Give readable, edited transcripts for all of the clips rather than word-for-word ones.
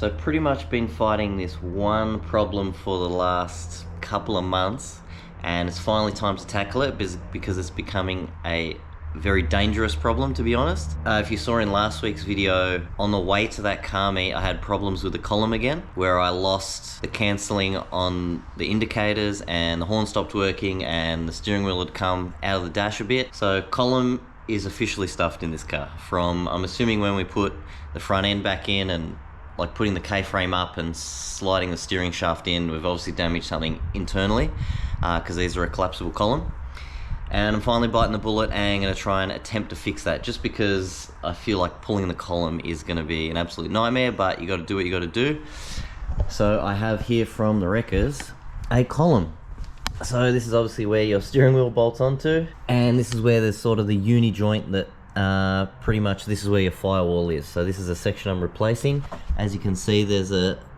So pretty much been fighting this one problem for the last couple of months, and it's finally time to tackle it because it's becoming a very dangerous problem, to be honest. If you saw in last week's video, on the way to that car meet, I had problems with the column again, where I lost the cancelling on the indicators and the horn stopped working and the steering wheel had come out of the dash a bit. So column is officially stuffed in this car from, I'm assuming, when we put the front end back in and like putting the K-frame up and sliding the steering shaft in. We've obviously damaged something internally because these are a collapsible column. And I'm finally biting the bullet and I'm going to try and attempt to fix that, just because I feel like pulling the column is going to be an absolute nightmare, but you got to do what you got to do. So I have here from the wreckers a column. So this is obviously where your steering wheel bolts onto, and this is where there's sort of the uni joint that pretty much this is where your firewall is. So this is a section I'm replacing. As you can see, there's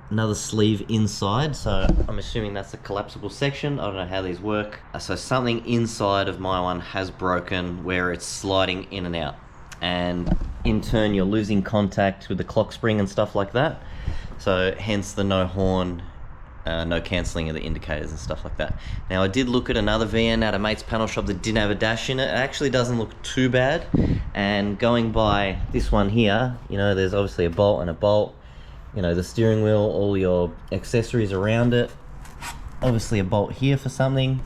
another sleeve inside, so I'm assuming that's a collapsible section. I don't know how these work. So something inside of my one has broken where it's sliding in and out, and in turn you're losing contact with the clock spring and stuff like that. So hence the no horn, no cancelling of the indicators and stuff like that. Now I did look at another VN at a mate's panel shop that didn't have a dash in it. It actually doesn't look too bad, and going by this one here, you know, there's obviously a bolt and a bolt, you know, the steering wheel, all your accessories around it, obviously a bolt here for something,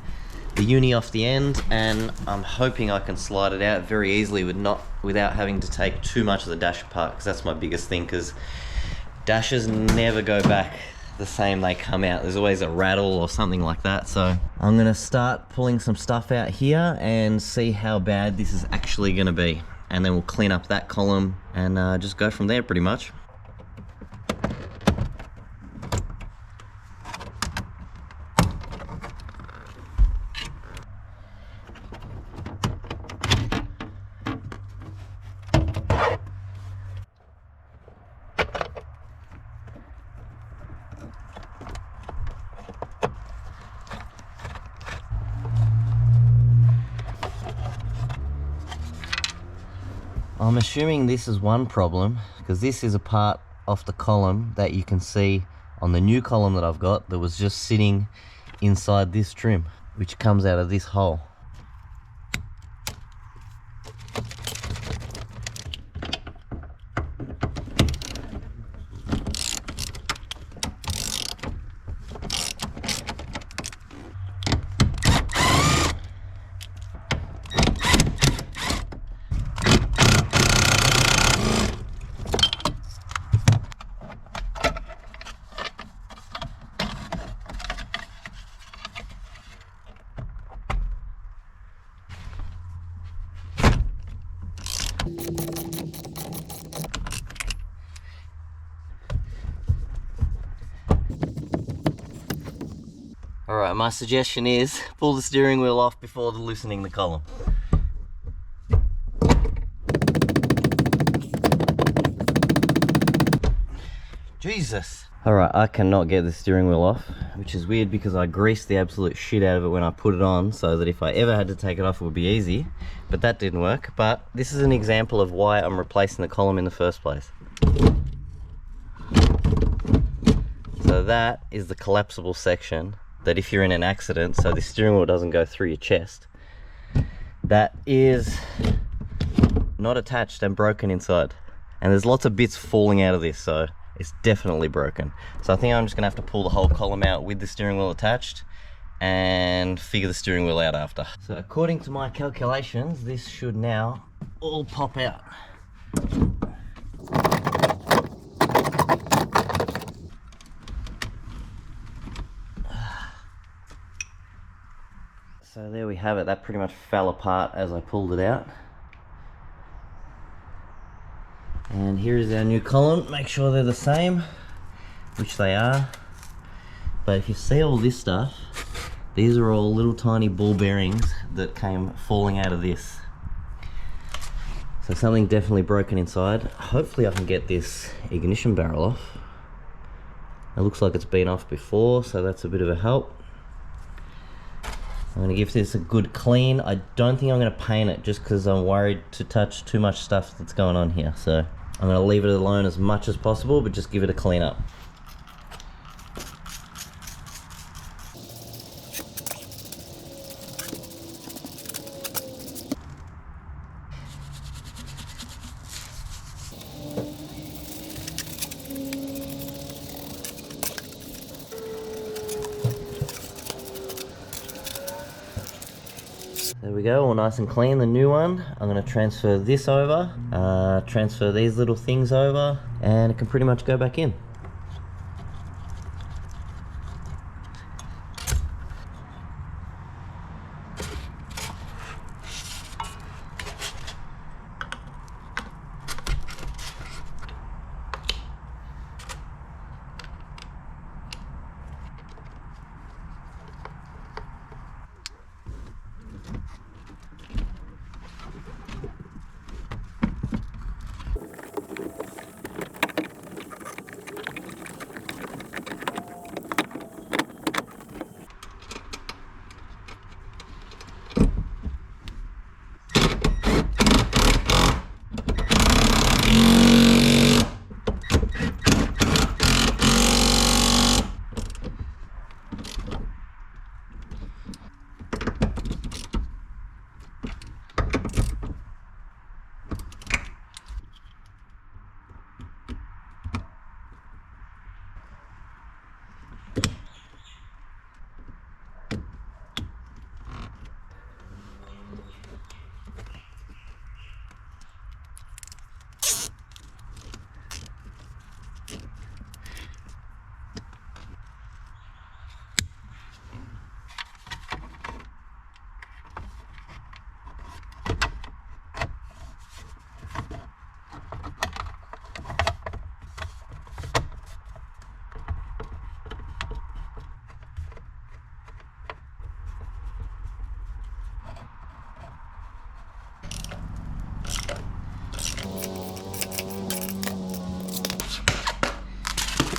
the uni off the end, and I'm hoping I can slide it out very easily without having to take too much of the dash apart, because that's my biggest thing, because dashes never go back the same they come out. There's always a rattle or something like that. So I'm gonna start pulling some stuff out here and see how bad this is actually gonna be, and then we'll clean up that column and just go from there pretty much. I'm assuming this is one problem, because this is a part off the column that you can see on the new column that I've got that was just sitting inside this trim, which comes out of this hole. Alright, my suggestion is pull the steering wheel off before loosening the column. Jesus! Alright, I cannot get the steering wheel off, which is weird because I greased the absolute shit out of it when I put it on, so that if I ever had to take it off it would be easy, but that didn't work. But this is an example of why I'm replacing the column in the first place. So that is the collapsible section that if you're in an accident, so the steering wheel doesn't go through your chest, that is not attached and broken inside. And there's lots of bits falling out of this, so it's definitely broken. So I think I'm just gonna have to pull the whole column out with the steering wheel attached and figure the steering wheel out after. So according to my calculations, this should now all pop out. So there we have it. That pretty much fell apart as I pulled it out. And here is our new column. Make sure they're the same, which they are. But if you see all this stuff, these are all little tiny ball bearings that came falling out of this. So something definitely broken inside. Hopefully I can get this ignition barrel off. It looks like it's been off before, so that's a bit of a help. I'm going to give this a good clean. I don't think I'm going to paint it just because I'm worried to touch too much stuff that's going on here. So I'm going to leave it alone as much as possible, but just give it a clean up. There we go, all nice and clean, the new one. I'm going to transfer this over, transfer these little things over, and it can pretty much go back in.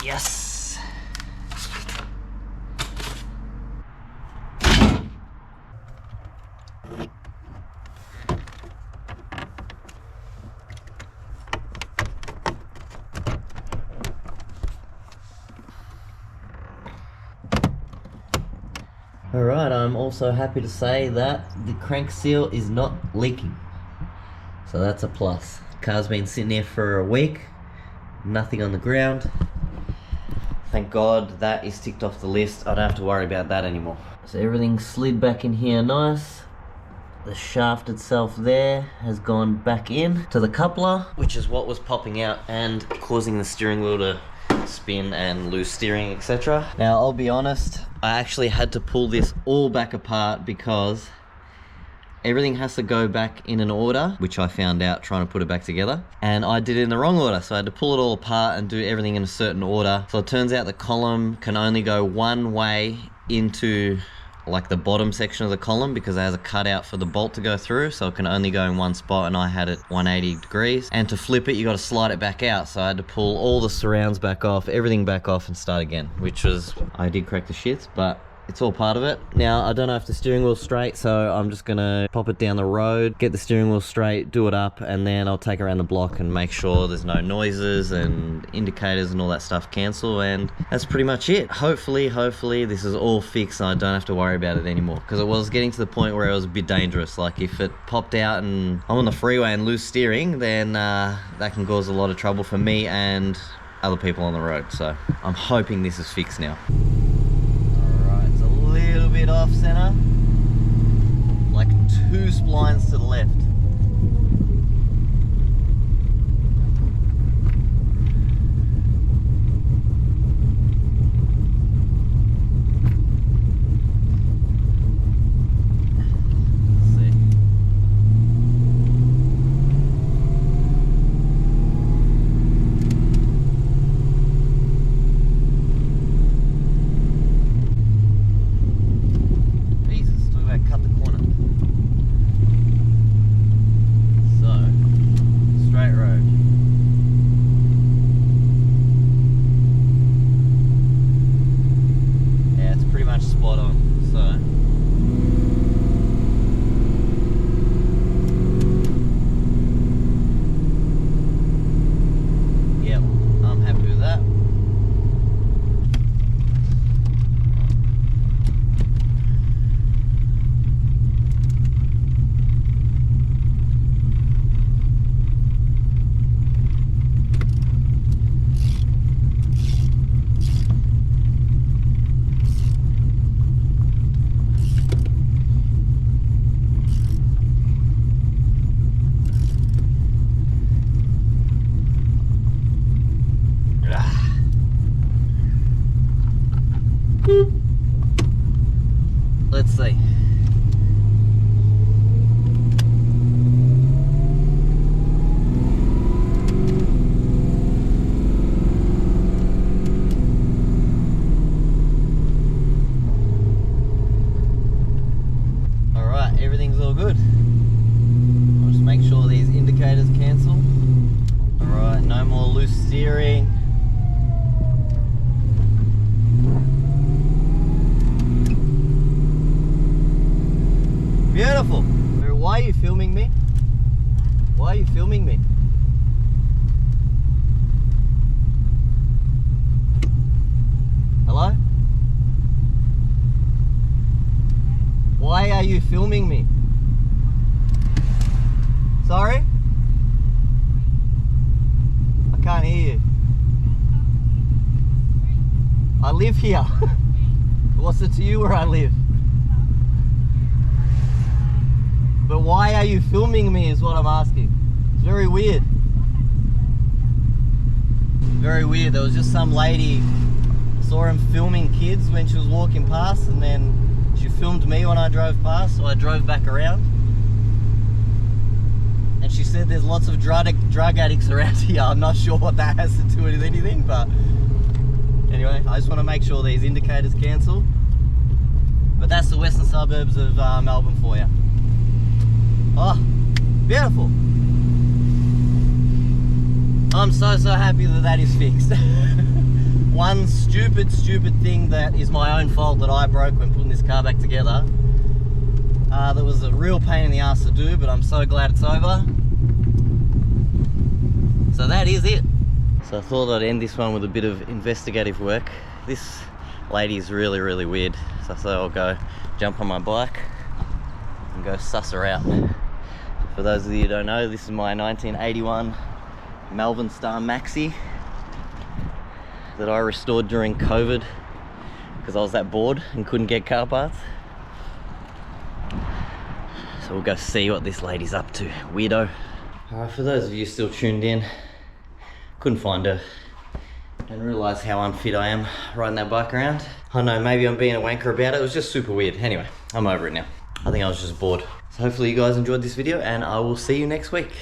Yes! Alright, I'm also happy to say that the crank seal is not leaking. So that's a plus. Car's been sitting here for a week, nothing on the ground. Thank God that is ticked off the list. I don't have to worry about that anymore. So everything's slid back in here nice. The shaft itself there has gone back in to the coupler, which is what was popping out and causing the steering wheel to spin and lose steering, etc. Now I'll be honest, I actually had to pull this all back apart because everything has to go back in an order, which I found out trying to put it back together. And I did it in the wrong order, so I had to pull it all apart and do everything in a certain order. So it turns out the column can only go one way into like the bottom section of the column because it has a cutout for the bolt to go through, so it can only go in one spot, and I had it 180 degrees. And to flip it, you got to slide it back out, so I had to pull all the surrounds back off, everything back off, and start again, which was, I did crack the shits, but it's all part of it. Now, I don't know if the steering wheel's straight, so I'm just gonna pop it down the road, get the steering wheel straight, do it up, and then I'll take it around the block and make sure there's no noises and indicators and all that stuff cancel, and that's pretty much it. Hopefully this is all fixed and I don't have to worry about it anymore, because it was getting to the point where it was a bit dangerous. Like if it popped out and I'm on the freeway and lose steering, then that can cause a lot of trouble for me and other people on the road. So I'm hoping this is fixed now. Bit off center, like 2 splines to the left. Let's see. Alright, everything's all good. I'll just make sure these indicators cancel. Alright, no more loose steering. Beautiful. Why are you filming me? Why are you filming me? Hello? Why are you filming me? Sorry? I can't hear you. I live here. What's it to you where I live? But why are you filming me is what I'm asking. It's very weird. Very weird. There was just some lady, saw him filming kids when she was walking past, and then she filmed me when I drove past, so I drove back around. And she said there's lots of drug addicts around here. I'm not sure what that has to do with anything, but anyway, I just want to make sure these indicators cancel. But that's the western suburbs of Melbourne for you. Oh, beautiful. I'm so happy that that is fixed. One stupid thing that is my own fault that I broke when putting this car back together. That was a real pain in the ass to do, but I'm so glad it's over. So that is it. So I thought I'd end this one with a bit of investigative work. This lady is really weird. So I thought I'll go jump on my bike and go suss her out. For those of you who don't know, this is my 1981 Melbourne Star Maxi that I restored during COVID because I was that bored and couldn't get car parts. So we'll go see what this lady's up to. Weirdo. Alright, for those of you still tuned in, couldn't find her and realised how unfit I am riding that bike around. I know, maybe I'm being a wanker about it. It was just super weird. Anyway, I'm over it now. I think I was just bored. So hopefully you guys enjoyed this video, and I will see you next week.